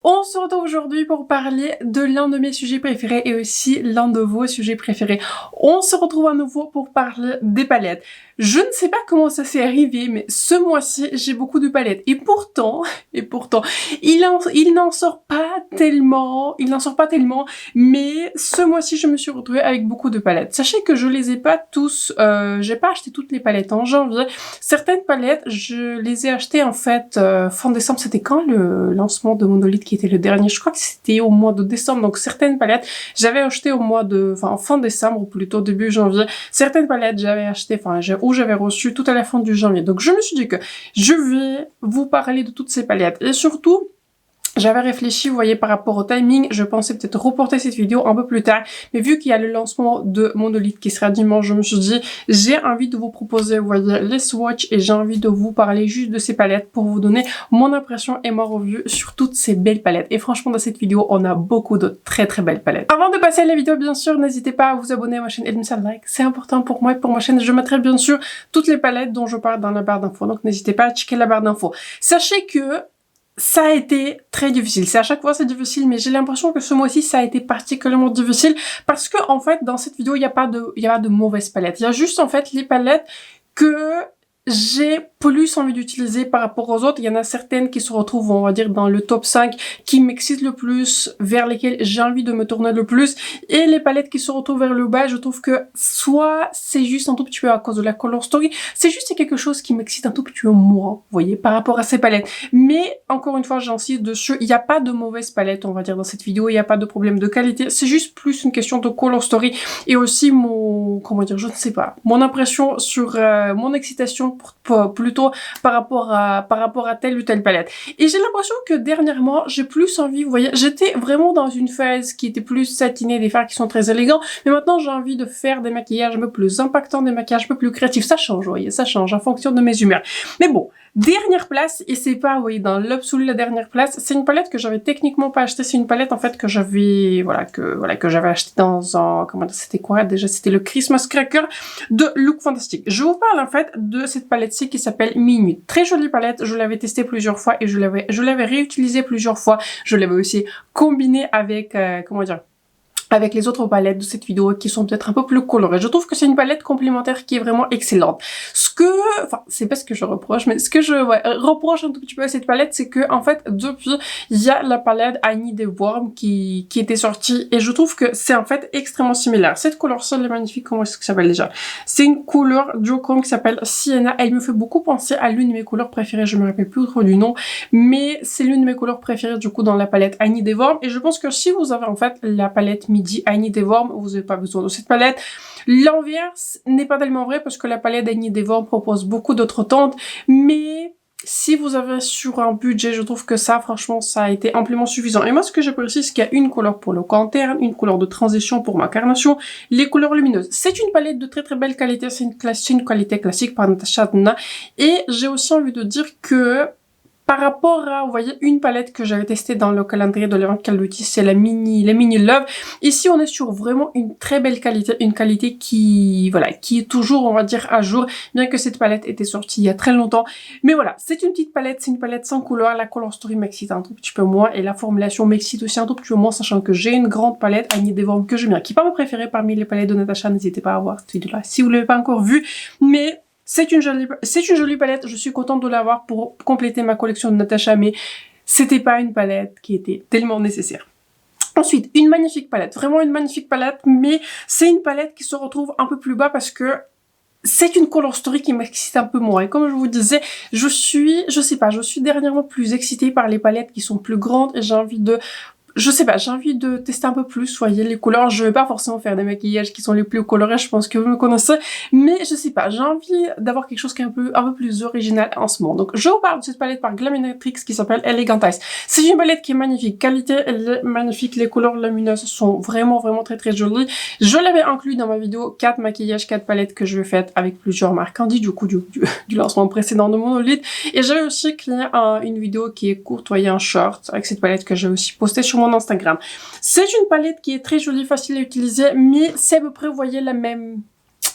On se retrouve aujourd'hui pour parler de l'un de mes sujets préférés et aussi l'un de vos sujets préférés. On se retrouve à nouveau pour parler des palettes. Je ne sais pas comment ça s'est arrivé, mais ce mois-ci, j'ai beaucoup de palettes. Et pourtant, il n'en sort pas tellement, mais ce mois-ci, je me suis retrouvée avec beaucoup de palettes. Sachez que je les ai pas tous, j'ai pas acheté toutes les palettes en janvier. Certaines palettes, je les ai achetées en fait fin décembre. C'était quand le lancement de Monolith qui était le dernier? Je crois que c'était au mois de décembre. Donc certaines palettes, j'avais acheté au mois de, en fin décembre ou plutôt début janvier. Certaines palettes, j'avais acheté, j'avais reçu tout à la fin du janvier. Donc je me suis dit que je vais vous parler de toutes ces palettes. Et surtout, j'avais réfléchi, vous voyez, par rapport au timing, je pensais peut-être reporter cette vidéo un peu plus tard, mais vu qu'il y a le lancement de Monolith qui sera dimanche, je me suis dit, j'ai envie de vous proposer, vous voyez, les swatchs et j'ai envie de vous parler juste de ces palettes pour vous donner mon impression et ma revue sur toutes ces belles palettes. Et franchement, dans cette vidéo, on a beaucoup de très belles palettes. Avant de passer à la vidéo, bien sûr, n'hésitez pas à vous abonner à ma chaîne et de me faire like, c'est important pour moi et pour ma chaîne. Je mettrai bien sûr toutes les palettes dont je parle dans la barre d'infos, donc n'hésitez pas à checker la barre d'infos. Sachez que ça a été très difficile. C'est à chaque fois c'est difficile, mais j'ai l'impression que ce mois-ci ça a été particulièrement difficile parce que en fait dans cette vidéo il y a pas de mauvaises palettes. Il y a juste en fait les palettes que j'ai plus envie d'utiliser par rapport aux autres. Il y en a certaines qui se retrouvent, on va dire, dans le top 5, qui m'excitent le plus, vers lesquelles j'ai envie de me tourner le plus. Et les palettes qui se retrouvent vers le bas, je trouve que soit c'est juste un tout petit peu à cause de la color story, c'est juste quelque chose qui m'excite un tout petit peu moins, vous voyez, par rapport à ces palettes. Mais, encore une fois, j'insiste dessus, il n'y a pas de mauvaise palette, on va dire, dans cette vidéo, il n'y a pas de problème de qualité, c'est juste plus une question de color story et aussi mon, comment dire, je ne sais pas, mon impression sur mon excitation plutôt par rapport à telle ou telle palette. Et j'ai l'impression que dernièrement, j'ai plus envie, vous voyez, j'étais vraiment dans une phase qui était plus satinée, des fards qui sont très élégants, mais maintenant j'ai envie de faire des maquillages un peu plus impactants, des maquillages un peu plus créatifs. Ça change, vous voyez, ça change en fonction de mes humeurs. Mais bon, dernière place, et c'est pas, vous voyez, dans l'absolu la dernière place, c'est une palette que j'avais techniquement pas achetée, c'est une palette en fait que j'avais, que j'avais achetée dans un, comment dire, c'était quoi déjà? C'était le Christmas Cracker de Look Fantastic. Je vous parle en fait de cette palette-ci qui s'appelle Minuit. Très jolie palette, je l'avais testée plusieurs fois et je l'avais réutilisée plusieurs fois. Je l'avais aussi combinée avec, comment dire, avec les autres palettes de cette vidéo qui sont peut-être un peu plus colorées. Je trouve que c'est une palette complémentaire qui est vraiment excellente. C'est pas ce que je reproche, mais ce que je reproche un tout petit peu à cette palette, c'est que en fait, depuis, il y a la palette I Need a Worm qui était sortie et je trouve que c'est en fait extrêmement similaire. Cette couleur-ci, elle est magnifique. Comment est-ce que ça s'appelle déjà? C'est une couleur duochrome qui s'appelle Sienna. Elle me fait beaucoup penser à l'une de mes couleurs préférées. Je me rappelle plus trop du nom, mais c'est l'une de mes couleurs préférées du coup dans la palette I Need a Worm. Et je pense que si vous avez en fait la palette Midi I Need a Worm, vous n'avez pas besoin de cette palette. L'inverse n'est pas tellement vrai parce que la palette I Need a Worm propose beaucoup d'autres teintes, mais si vous avez sur un budget, je trouve que ça, franchement, ça a été amplement suffisant. Et moi, ce que j'apprécie, c'est qu'il y a une couleur pour le look interne, une couleur de transition pour ma carnation, les couleurs lumineuses. C'est une palette de très belle qualité, c'est une qualité classique par Natasha Denona. Et j'ai aussi envie de dire que par rapport à, vous voyez, une palette que j'avais testée dans le calendrier de l'Event Call Beauty, c'est la Mini Love. Ici, on est sur vraiment une très belle qualité, une qualité qui, voilà, qui est toujours, on va dire, à jour, bien que cette palette était sortie il y a très longtemps. Mais voilà, c'est une petite palette, c'est une palette sans couleur, la color story m'excite un tout petit peu moins, et la formulation m'excite aussi un tout petit peu moins, sachant que j'ai une grande palette I Need a Worm que j'aime bien, qui est pas ma préférée parmi les palettes de Natasha, n'hésitez pas à voir cette vidéo-là si vous l'avez pas encore vue, mais c'est une jolie palette, je suis contente de l'avoir pour compléter ma collection de Natasha, mais c'était pas une palette qui était tellement nécessaire. Ensuite, une magnifique palette, vraiment une magnifique palette, mais c'est une palette qui se retrouve un peu plus bas parce que c'est une color story qui m'excite un peu moins. Et comme je vous disais, je suis dernièrement plus excitée par les palettes qui sont plus grandes et j'ai envie de tester un peu plus, voyez, les couleurs. Je vais pas forcément faire des maquillages qui sont les plus colorés, je pense que vous me connaissez, mais je sais pas, j'ai envie d'avoir quelque chose qui est un peu plus original en ce moment. Donc, je vous parle de cette palette par Glaminatrix qui s'appelle Elegant Eyes. C'est une palette qui est magnifique, qualité, elle est magnifique, les couleurs lumineuses sont vraiment très jolies. Je l'avais inclus dans ma vidéo 4 maquillages, 4 palettes que je vais faire avec plusieurs marques Candy, du coup, du lancement précédent de Monolith. Et j'avais aussi créé une vidéo qui est courte, voyez, un short avec cette palette que j'ai aussi postée sur mon Instagram. C'est une palette qui est très jolie, facile à utiliser, mais c'est à peu près, vous voyez, la même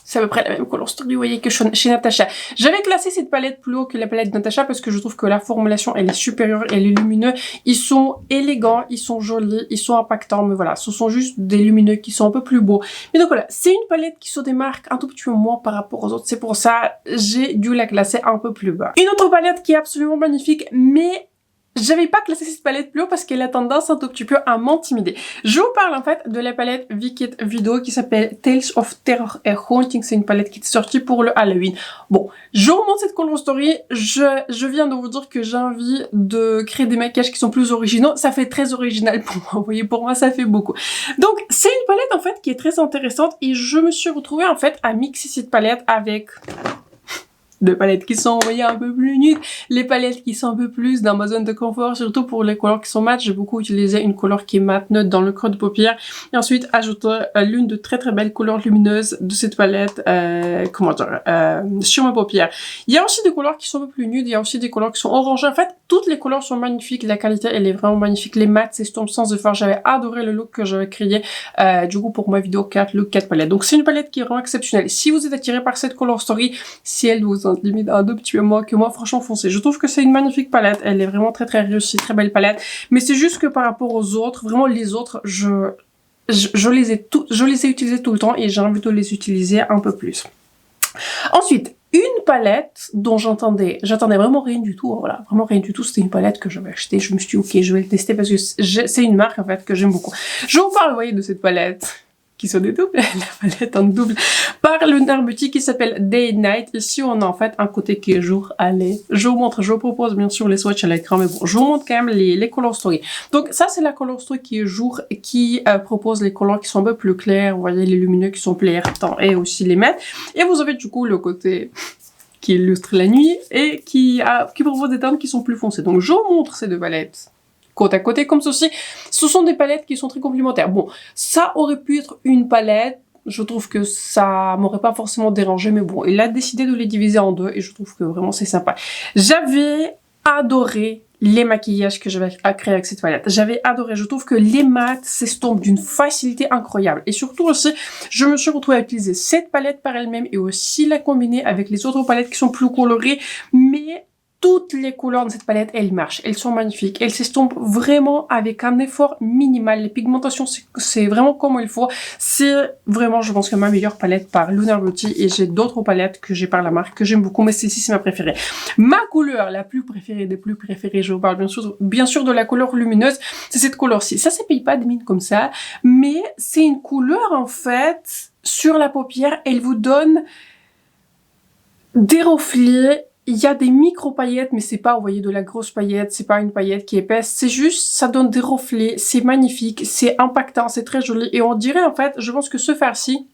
c'est à peu près la même color story, vous voyez, que chez Natasha. J'avais classé cette palette plus haut que la palette de Natasha parce que je trouve que la formulation, elle est supérieure, elle est lumineuse. Ils sont élégants, ils sont jolis, ils sont impactants, mais voilà, ce sont juste des lumineux qui sont un peu plus beaux. Mais donc voilà, c'est une palette qui se démarque un tout petit peu moins par rapport aux autres. C'est pour ça, j'ai dû la classer un peu plus bas. Une autre palette qui est absolument magnifique, mais j'avais pas classé cette palette plus haut parce qu'elle a tendance un tout petit peu à m'intimider. Je vous parle en fait de la palette Wicked Widow qui s'appelle Tales of Terror and Haunting. C'est une palette qui est sortie pour le Halloween. Bon, je vous montre cette color story. Je viens de vous dire que j'ai envie de créer des maquillages qui sont plus originaux. Ça fait très original pour moi. Vous voyez, pour moi, ça fait beaucoup. Donc, c'est une palette en fait qui est très intéressante et je me suis retrouvée en fait à mixer cette palette avec de palettes qui sont envoyées un peu plus nudes, les palettes qui sont un peu plus dans ma zone de confort, surtout pour les couleurs qui sont mates. J'ai beaucoup utilisé une couleur qui est mate neutre dans le creux de paupière et ensuite ajouter l'une de très belles couleurs lumineuses de cette palette sur ma paupière. Il y a aussi des couleurs qui sont un peu plus nudes, il y a aussi des couleurs qui sont orangées. En fait, toutes les couleurs sont magnifiques, la qualité elle est vraiment magnifique, les mates s'estompent sans effort. J'avais adoré le look que j'avais créé du coup pour ma vidéo 4 look 4 palettes. Donc c'est une palette qui est vraiment exceptionnelle. Si vous êtes attiré par cette color story, si elle vous limite un deux petit peu moins que moi, franchement foncez. Je trouve que c'est une magnifique palette, elle est vraiment très réussie, très belle palette, mais c'est juste que par rapport aux autres, vraiment les autres, je les ai utilisés tout le temps et j'ai envie de les utiliser un peu plus. Ensuite, une palette dont j'attendais vraiment rien du tout, voilà, vraiment rien du tout, c'était une palette que j'avais achetée, je me suis dit ok, je vais le tester parce que c'est une marque en fait que j'aime beaucoup. Je vous parle, vous voyez, de cette palette qui sont des doubles, la palette en double par Lunar Beauty qui s'appelle Day and Night. Ici on a en fait un côté qui est jour. Allez, je vous montre, je vous propose bien sûr les swatchs à l'écran, mais bon, je vous montre quand même les color story. Donc ça c'est la color story qui est jour, qui propose les couleurs qui sont un peu plus clairs, vous voyez les lumineux qui sont plus éclatants et aussi les mattes. Et vous avez du coup le côté qui illustre la nuit et qui propose des teintes qui sont plus foncées. Donc je vous montre ces deux palettes côte à côté comme ceci. Ce sont des palettes qui sont très complémentaires. Bon, ça aurait pu être une palette. Je trouve que ça m'aurait pas forcément dérangé, mais bon, il a décidé de les diviser en deux et je trouve que vraiment c'est sympa. J'avais adoré les maquillages que j'avais créés avec cette palette. J'avais adoré. Je trouve que les mates s'estompent d'une facilité incroyable. Et surtout aussi, je me suis retrouvée à utiliser cette palette par elle-même et aussi la combiner avec les autres palettes qui sont plus colorées, mais toutes les couleurs de cette palette, elles marchent, elles sont magnifiques, elles s'estompent vraiment avec un effort minimal. Les pigmentations, c'est vraiment comme il faut. C'est vraiment, je pense que ma meilleure palette par Lunar Beauty et j'ai d'autres palettes que j'ai par la marque que j'aime beaucoup, mais celle-ci c'est ma préférée. Ma couleur la plus préférée des plus préférées, je vous parle bien sûr de la couleur lumineuse, c'est cette couleur-ci. Ça s'appelle pas de mine comme ça, mais c'est une couleur en fait, sur la paupière, elle vous donne des reflets. Il y a des micro paillettes, mais c'est pas, vous voyez, de la grosse paillette, c'est pas une paillette qui est épaisse, c'est juste, ça donne des reflets, c'est magnifique, c'est impactant, c'est très joli, et on dirait, en fait, je pense que ce fard-ci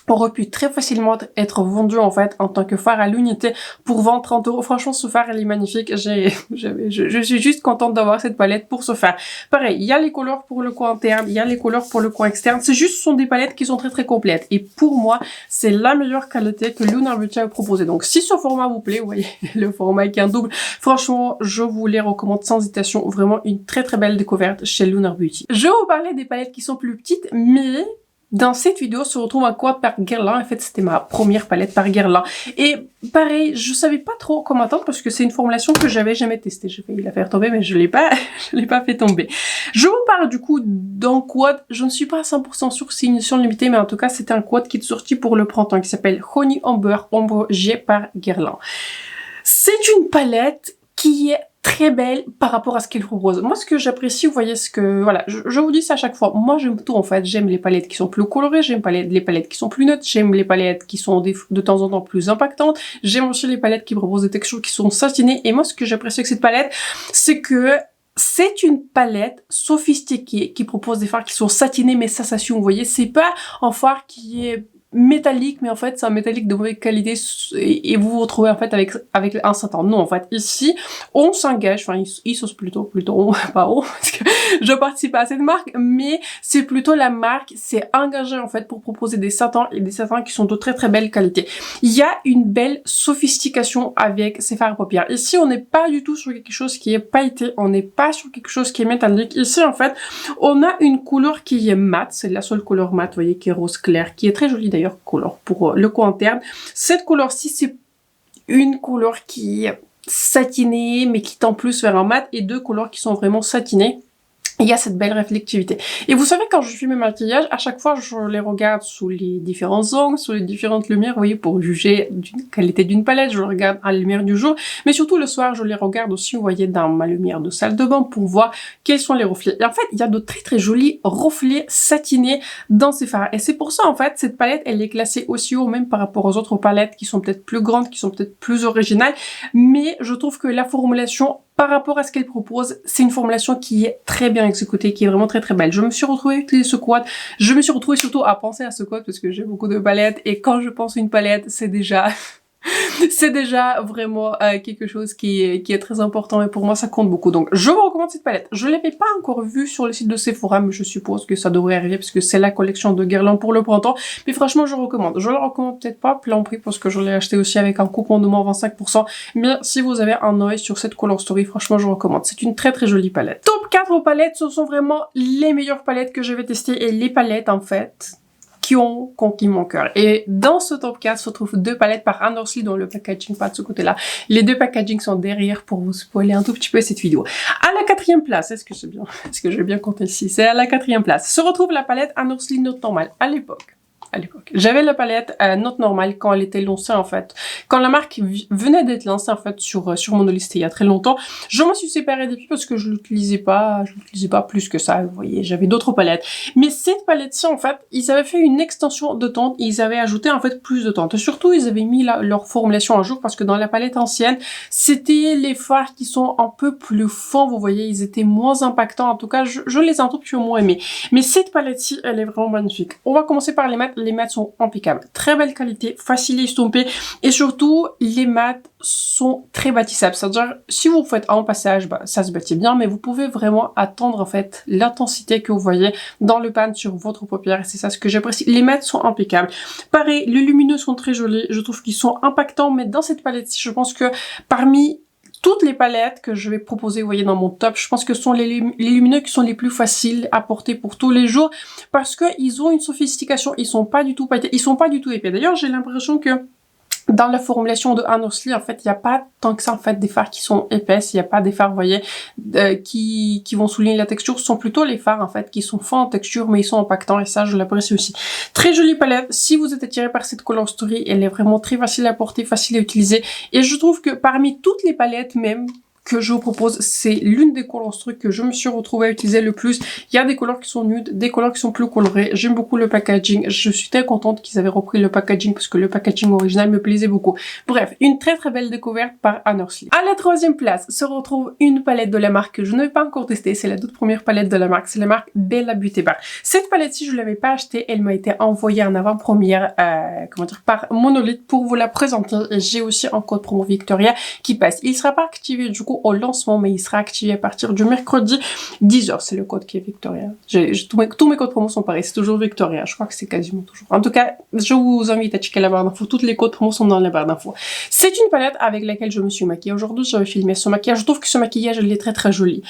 aurait pu très facilement être vendu en fait en tant que fard à l'unité pour vendre 30 €. Franchement, ce fard il est magnifique. Je suis juste contente d'avoir cette palette pour ce fard. Pareil, il y a les couleurs pour le coin interne, il y a les couleurs pour le coin externe. C'est juste, ce sont des palettes qui sont très complètes. Et pour moi, c'est la meilleure qualité que Lunar Beauty a proposé. Donc, si ce format vous plaît, vous voyez, le format qui est un double, franchement, je vous les recommande sans hésitation. Vraiment une très belle découverte chez Lunar Beauty. Je vais vous parler des palettes qui sont plus petites, mais dans cette vidéo se retrouve un quad par Guerlain. En fait, c'était ma première palette par Guerlain. Et pareil, je savais pas trop comment attendre parce que c'est une formulation que j'avais jamais testée. J'ai failli la faire tomber, mais je l'ai pas fait tomber. Je vous parle du coup d'un quad. Je ne suis pas à 100% sûre si c'est une édition limitée, mais en tout cas, c'était un quad qui est sorti pour le printemps qui s'appelle Honey Amber Ombre G par Guerlain. C'est une palette qui est très belle par rapport à ce qu'elle propose. Moi, ce que j'apprécie, vous voyez, voilà, je vous dis ça à chaque fois. Moi, j'aime tout, en fait. J'aime les palettes qui sont plus colorées, j'aime les palettes qui sont plus neutres, j'aime les palettes qui sont de temps en temps plus impactantes, j'aime aussi les palettes qui proposent des textures qui sont satinées. Et moi, ce que j'apprécie avec cette palette, c'est que c'est une palette sophistiquée qui propose des fards qui sont satinés mais sensation, vous voyez. C'est pas un fard qui est métallique, mais en fait c'est un métallique de mauvaise qualité et vous vous retrouvez en fait avec un satin. Non, en fait ici on s'engage, enfin ils sont plutôt pas on parce que je participe à cette marque, mais c'est plutôt la marque s'est engagée en fait pour proposer des satins et des satins qui sont de très belle qualité. Il y a une belle sophistication avec ces fards à paupières. Ici on n'est pas du tout sur quelque chose qui est pailleté, on n'est pas sur quelque chose qui est métallique. Ici en fait on a une couleur qui est mate, c'est la seule couleur mate, vous voyez, qui est rose clair, qui est très jolie d'ailleurs couleur pour le coin interne. Cette couleur-ci, c'est une couleur qui est satinée, mais qui tend plus vers un mat, et deux couleurs qui sont vraiment satinées. Il y a cette belle réflectivité. Et vous savez, quand je fais mes maquillages, à chaque fois, je les regarde sous les différents angles, sous les différentes lumières, vous voyez, pour juger d'une qualité d'une palette. Je les regarde à la lumière du jour, mais surtout le soir, je les regarde aussi, vous voyez, dans ma lumière de salle de bain pour voir quels sont les reflets. Et en fait, il y a de très très jolis reflets satinés dans ces fards. Et c'est pour ça, en fait, cette palette, elle est classée aussi haut, même par rapport aux autres palettes qui sont peut-être plus grandes, qui sont peut-être plus originales. Mais je trouve que la formulation, par rapport à ce qu'elle propose, c'est une formulation qui est très bien exécutée, qui est vraiment très très belle. Je me suis retrouvée à utiliser ce quad. Je me suis retrouvée surtout à penser à ce quad parce que j'ai beaucoup de palettes et quand je pense à une palette, c'est déjà c'est déjà vraiment quelque chose qui est très important et pour moi ça compte beaucoup. Donc je vous recommande cette palette. Je l'avais pas encore vue sur le site de Sephora, mais je suppose que ça devrait arriver parce que c'est la collection de guirlandes pour le printemps. Mais franchement je recommande. Je la recommande peut-être pas plein prix parce que je l'ai acheté aussi avec un coupon de moins 25%. Mais si vous avez un œil sur cette Color Story, franchement je recommande. C'est une très très jolie palette. Top 4 palettes, ce sont vraiment les meilleures palettes que je vais tester et les palettes en fait qui ont conquis mon cœur. Et dans ce top 4 se trouvent deux palettes par Anne Orsley dont le packaging pas de ce côté-là. Les deux packagings sont derrière pour vous spoiler un tout petit peu cette vidéo. À la 4e place, est-ce que c'est bien? Est-ce que je vais bien compter ici? C'est à la 4e place. Se retrouve la palette Anne Orsley Note Normale. À l'époque. J'avais la palette Note Normale quand elle était lancée en fait. Quand la marque venait d'être lancée en fait sur Monolith il y a très longtemps, je m'en suis séparée depuis parce que je l'utilisais pas plus que ça. Vous voyez, j'avais d'autres palettes. Mais cette palette-ci en fait, ils avaient fait une extension de teinte, ils avaient ajouté en fait plus de teinte. Et surtout, ils avaient mis leur formulation à jour parce que dans la palette ancienne, c'était les fards qui sont un peu plus fins, vous voyez, ils étaient moins impactants. En tout cas, je les ai un tout petit peu moins aimés. Mais cette palette-ci, elle est vraiment magnifique. On va commencer par les mattes. Les mattes sont impeccables. Très belle qualité, facile à estomper et surtout, les mattes sont très bâtissables. C'est-à-dire, si vous faites un passage, bah, ça se bâtit bien, mais vous pouvez vraiment attendre en fait l'intensité que vous voyez dans le pan sur votre paupière et c'est ça ce que j'apprécie. Les mattes sont impeccables. Pareil, les lumineux sont très jolis. Je trouve qu'ils sont impactants, mais dans cette palette-ci, je pense que parmi toutes les palettes que je vais proposer, vous voyez, dans mon top, je pense que ce sont les lumineux qui sont les plus faciles à porter pour tous les jours parce que ils ont une sophistication, ils sont pas du tout pailletés, ils sont pas du tout épais. D'ailleurs, j'ai l'impression que dans la formulation de Anne Orsley, en fait, il n'y a pas tant que ça, en fait, des fards qui sont épaisses. Il n'y a pas des fards, vous voyez, qui vont souligner la texture. Ce sont plutôt les fards, en fait, qui sont fins en texture, mais ils sont impactants. Et ça, je l'apprécie aussi. Très jolie palette. Si vous êtes attiré par cette Color Story, elle est vraiment très facile à porter, facile à utiliser. Et je trouve que parmi toutes les palettes, même, que je vous propose, c'est l'une des Color Story que je me suis retrouvée à utiliser le plus. Il y a des couleurs qui sont nudes, des couleurs qui sont plus colorées. J'aime beaucoup le packaging. Je suis très contente qu'ils avaient repris le packaging parce que le packaging original me plaisait beaucoup. Bref, une très très belle découverte par Anne Orsley. À la 3e place se retrouve une palette de la marque que je n'avais pas encore testée. C'est la toute première palette de la marque. C'est la marque Bella Beauty Bar. Cette palette-ci, je ne l'avais pas achetée. Elle m'a été envoyée en avant-première, par Monolith pour vous la présenter. J'ai aussi un code promo Victoria qui passe. Il sera pas activé du coup au lancement, mais il sera activé à partir du mercredi 10h. C'est le code qui est Victoria. Tous mes codes promo sont pareils. C'est toujours Victoria. Je crois que c'est quasiment toujours. En tout cas, je vous invite à checker la barre d'infos. Toutes les codes promo sont dans la barre d'infos. C'est une palette avec laquelle je me suis maquillée. Aujourd'hui, je vais filmer ce maquillage. Je trouve que ce maquillage, il est très très joli.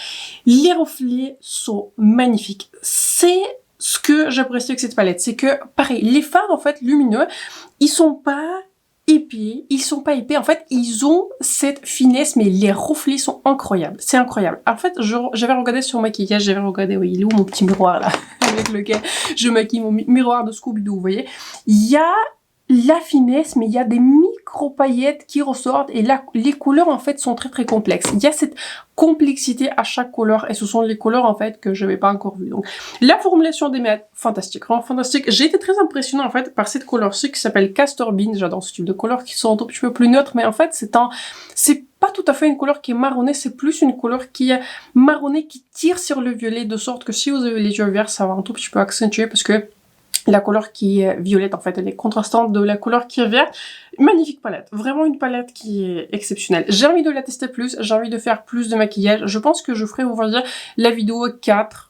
Les reflets sont magnifiques. C'est ce que j'apprécie avec cette palette. C'est que, pareil, les fards, en fait, lumineux, ils sont pas épais, ils sont pas épais, en fait, ils ont cette finesse, mais les reflets sont incroyables, c'est incroyable. En fait, j'avais regardé sur mon maquillage, j'avais regardé, oui, il est où mon petit miroir là, avec lequel je maquille mon miroir de Scooby-Doo, vous voyez, il y a la finesse, mais il y a des micro-paillettes qui ressortent et là, les couleurs en fait sont très très complexes. Il y a cette complexité à chaque couleur et ce sont les couleurs en fait que je n'avais pas encore vues. Donc la formulation des mattes, fantastique, vraiment fantastique. J'ai été très impressionnée en fait par cette couleur-ci qui s'appelle Castor Bean. J'adore ce type de couleurs qui sont un tout petit peu plus neutres, mais en fait c'est pas tout à fait une couleur qui est marronnée, c'est plus une couleur qui est marronnée qui tire sur le violet de sorte que si vous avez les yeux verts, ça va un tout petit peu accentuer parce que la couleur qui est violette, en fait, elle est contrastante de la couleur qui est verte. Magnifique palette. Vraiment une palette qui est exceptionnelle. J'ai envie de la tester plus. J'ai envie de faire plus de maquillage. Je pense que je ferai, vous voyez, la vidéo 4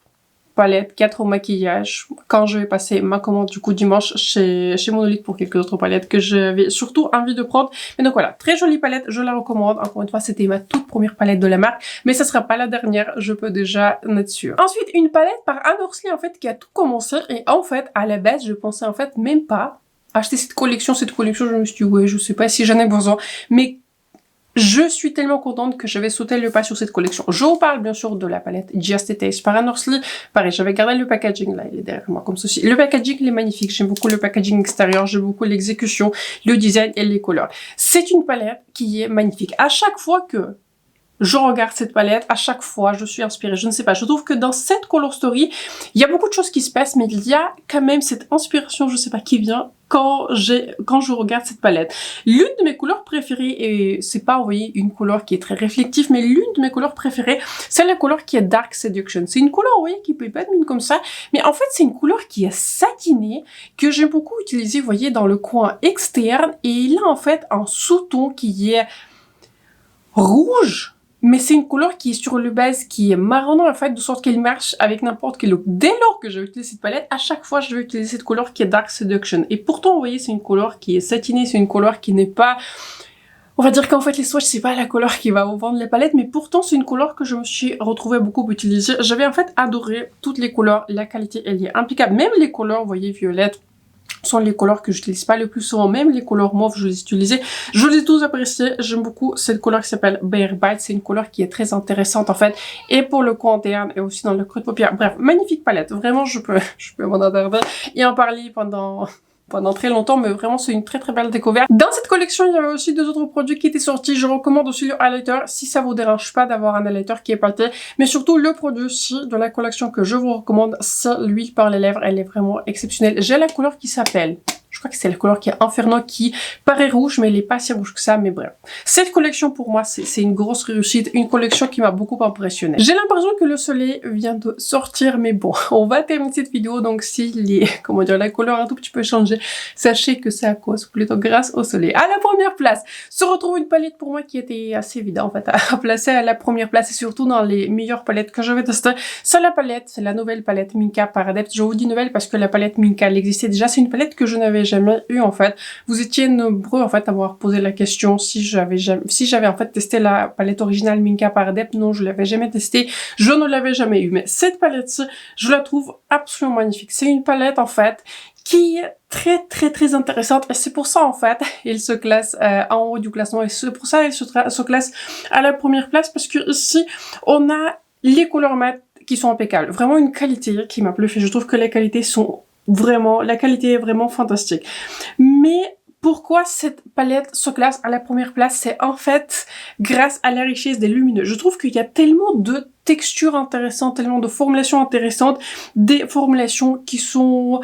palettes, 4 au maquillage, quand je vais passer ma commande du coup dimanche chez Monolith pour quelques autres palettes que j'avais surtout envie de prendre. Mais donc voilà, très jolie palette, je la recommande. Encore une fois, c'était ma toute première palette de la marque, mais ça sera pas la dernière, je peux déjà en être sûre. Ensuite, une palette par Anne Orsley en fait qui a tout commencé et en fait, à la base, je pensais en fait même pas acheté cette collection, je me suis dit, ouais, je sais pas si j'en ai besoin, mais je suis tellement contente que je vais sauter le pas sur cette collection. Je vous parle bien sûr de la palette Just a Taste par Anne Orsley. Pareil, j'avais gardé le packaging, là, il est derrière moi comme ceci. Le packaging, il est magnifique. J'aime beaucoup le packaging extérieur, j'aime beaucoup l'exécution, le design et les couleurs. C'est une palette qui est magnifique. À chaque fois que je regarde cette palette, à chaque fois, je suis inspirée. Je ne sais pas, je trouve que dans cette color story, il y a beaucoup de choses qui se passent, mais il y a quand même cette inspiration, je sais pas, qui vient quand je regarde cette palette. L'une de mes couleurs préférées, et c'est pas, vous voyez, une couleur qui est très réflective, mais l'une de mes couleurs préférées, c'est la couleur qui est Dark Seduction. C'est une couleur, vous voyez, qui peut pas être mise comme ça, mais en fait, c'est une couleur qui est satinée, que j'aime beaucoup utiliser, vous voyez, dans le coin externe, et il a en fait un sous-ton qui est rouge, mais c'est une couleur qui est sur le base qui est marron en fait, de sorte qu'elle marche avec n'importe quel look. Dès lors que je vais utiliser cette palette, à chaque fois je vais utiliser cette couleur qui est Dark Seduction. Et pourtant, vous voyez, c'est une couleur qui est satinée, c'est une couleur qui n'est pas... On va dire qu'en fait les swatchs c'est pas la couleur qui va vous vendre les palettes, mais pourtant c'est une couleur que je me suis retrouvée beaucoup utiliser. J'avais en fait adoré toutes les couleurs, la qualité elle est impeccable. Même les couleurs, vous voyez, violettes, sont les couleurs que j'utilise pas le plus souvent, même les couleurs mauves je les utilisais, je les ai tous appréciées. J'aime beaucoup cette couleur qui s'appelle Bare Bite, c'est une couleur qui est très intéressante en fait, et pour le coin interne et aussi dans le creux de paupière. Bref, magnifique palette, vraiment je peux m'en attarder et en parler pendant très longtemps, mais vraiment c'est une très très belle découverte. Dans cette collection, il y avait aussi deux autres produits qui étaient sortis. Je recommande aussi le highlighter, si ça vous dérange pas d'avoir un highlighter qui est pailleté, mais surtout le produit aussi de la collection que je vous recommande, c'est l'huile par les lèvres. Elle est vraiment exceptionnelle. J'ai la couleur qui s'appelle... Je crois que c'est la couleur qui est Inferno, qui paraît rouge, mais elle est pas si rouge que ça, mais bref. Cette collection, pour moi, c'est une grosse réussite, une collection qui m'a beaucoup impressionnée. J'ai l'impression que le soleil vient de sortir, mais bon, on va terminer cette vidéo, donc si comment dire, la couleur a un tout petit peu changé, sachez que c'est à cause, plutôt grâce au soleil. À la première place, se retrouve une palette pour moi qui était assez évidente, en fait, à placer à la première place, et surtout dans les meilleures palettes que je vais tester. C'est la palette, c'est la nouvelle palette Minka par Adept. Je vous dis nouvelle parce que la palette Minka, elle existait déjà. C'est une palette que je n'avais jamais eu en fait. Vous étiez nombreux en fait à m'avoir posé la question si j'avais en fait testé la palette originale Minka par Adept. Non, je l'avais jamais testée, je ne l'avais jamais eu. Mais cette palette-ci, je la trouve absolument magnifique. C'est une palette en fait qui est très très très intéressante et c'est pour ça en fait elle se classe en haut du classement et c'est pour ça elle se classe à la première place parce que ici on a les couleurs mat qui sont impeccables. Vraiment une qualité qui m'a bluffé. Je trouve que la qualité est vraiment fantastique. Mais pourquoi cette palette se classe à la première place? C'est en fait grâce à la richesse des lumineux. Je trouve qu'il y a tellement de textures intéressantes, tellement de formulations intéressantes, des formulations qui sont...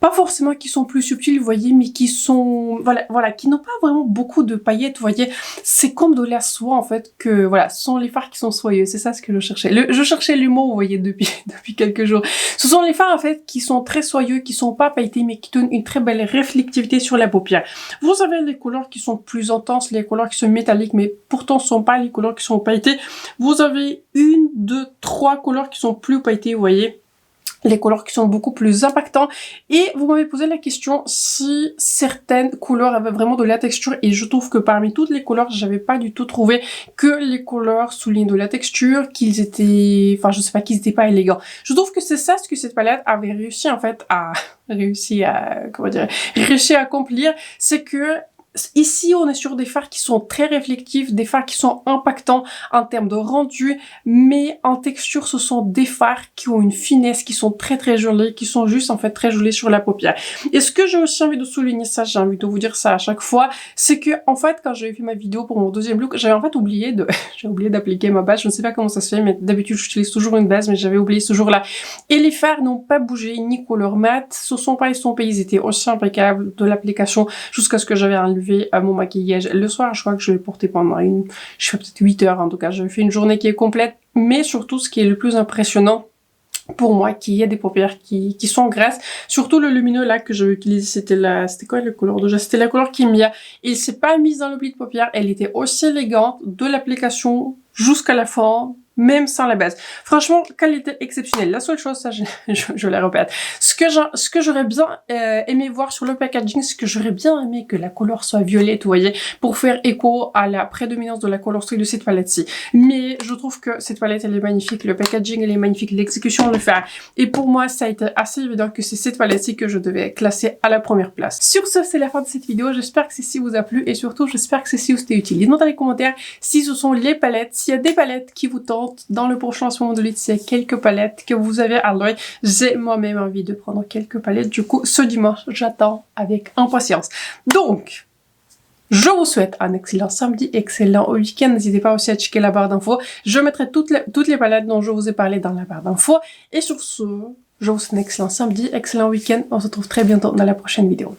pas forcément qui sont plus subtiles, vous voyez, mais qui sont, voilà, qui n'ont pas vraiment beaucoup de paillettes, vous voyez. C'est comme de la soie, en fait, que, voilà, ce sont les fards qui sont soyeux. C'est ça ce que je cherchais. Je cherchais le mot, vous voyez, depuis quelques jours. Ce sont les fards, en fait, qui sont très soyeux, qui sont pas pailletés, mais qui donnent une très belle réflectivité sur la paupière. Vous avez les couleurs qui sont plus intenses, les couleurs qui sont métalliques, mais pourtant ce sont pas les couleurs qui sont pailletées. Vous avez une, deux, trois couleurs qui sont plus pailletées, vous voyez. Les couleurs qui sont beaucoup plus impactants. Et vous m'avez posé la question si certaines couleurs avaient vraiment de la texture. Et je trouve que parmi toutes les couleurs, j'avais pas du tout trouvé que les couleurs soulignent de la texture, qu'ils étaient... Enfin, je sais pas, qu'ils étaient pas élégants. Je trouve que c'est ça ce que cette palette avait réussi en fait à... comment dire... réussi à accomplir. C'est que... ici, on est sur des fards qui sont très réflectifs, des fards qui sont impactants en termes de rendu, mais en texture, ce sont des fards qui ont une finesse, qui sont très très jolis, qui sont juste en fait très jolis sur la paupière. Et ce que j'ai aussi envie de souligner, ça, j'ai envie de vous dire ça à chaque fois, c'est que en fait, quand j'avais fait ma vidéo pour mon deuxième look, j'avais en fait oublié d'appliquer ma base. Je ne sais pas comment ça se fait, mais d'habitude, j'utilise toujours une base, mais j'avais oublié ce jour-là. Et les fards n'ont pas bougé, ni couleur mat, ce sont pas estompés, ils étaient aussi impeccables de l'application jusqu'à ce que j'avais enlevé à mon maquillage le soir. Je crois que je l'ai porté pendant je fais peut-être 8 heures en tout cas. J'avais fait une journée qui est complète, mais surtout ce qui est le plus impressionnant pour moi, qu'il y a des paupières qui sont grasses. Surtout le lumineux là que j'avais utilisé, c'était quoi la couleur déjà? C'était la couleur Kimia. Il s'est pas mise dans le pli de paupières, elle était aussi élégante de l'application jusqu'à la fin. même sans la base. Franchement, qualité exceptionnelle. La seule chose, ça je la répète, ce que j'aurais bien aimé voir sur le packaging, c'est que j'aurais bien aimé que la couleur soit violette, vous voyez, pour faire écho à la prédominance de la colorsterie de cette palette-ci. Mais je trouve que cette palette, elle est magnifique, le packaging, elle est magnifique, l'exécution le fait. Et pour moi, ça a été assez évident que c'est cette palette-ci que je devais classer à la première place. Sur ce, c'est la fin de cette vidéo. J'espère que ceci vous a plu et surtout, j'espère que ceci vous était utile. Dites-moi dans les commentaires si ce sont les palettes, s'il y a des palettes qui vous tentent dans le prochain lancement de l'île, s'il y a quelques palettes que vous avez à l'œil. J'ai moi-même envie de prendre quelques palettes. Du coup, ce dimanche, j'attends avec impatience. Donc, je vous souhaite un excellent samedi, excellent week-end. N'hésitez pas aussi à checker la barre d'infos. Je mettrai toutes les palettes dont je vous ai parlé dans la barre d'infos. Et sur ce, je vous souhaite un excellent samedi, excellent week-end. On se retrouve très bientôt dans la prochaine vidéo.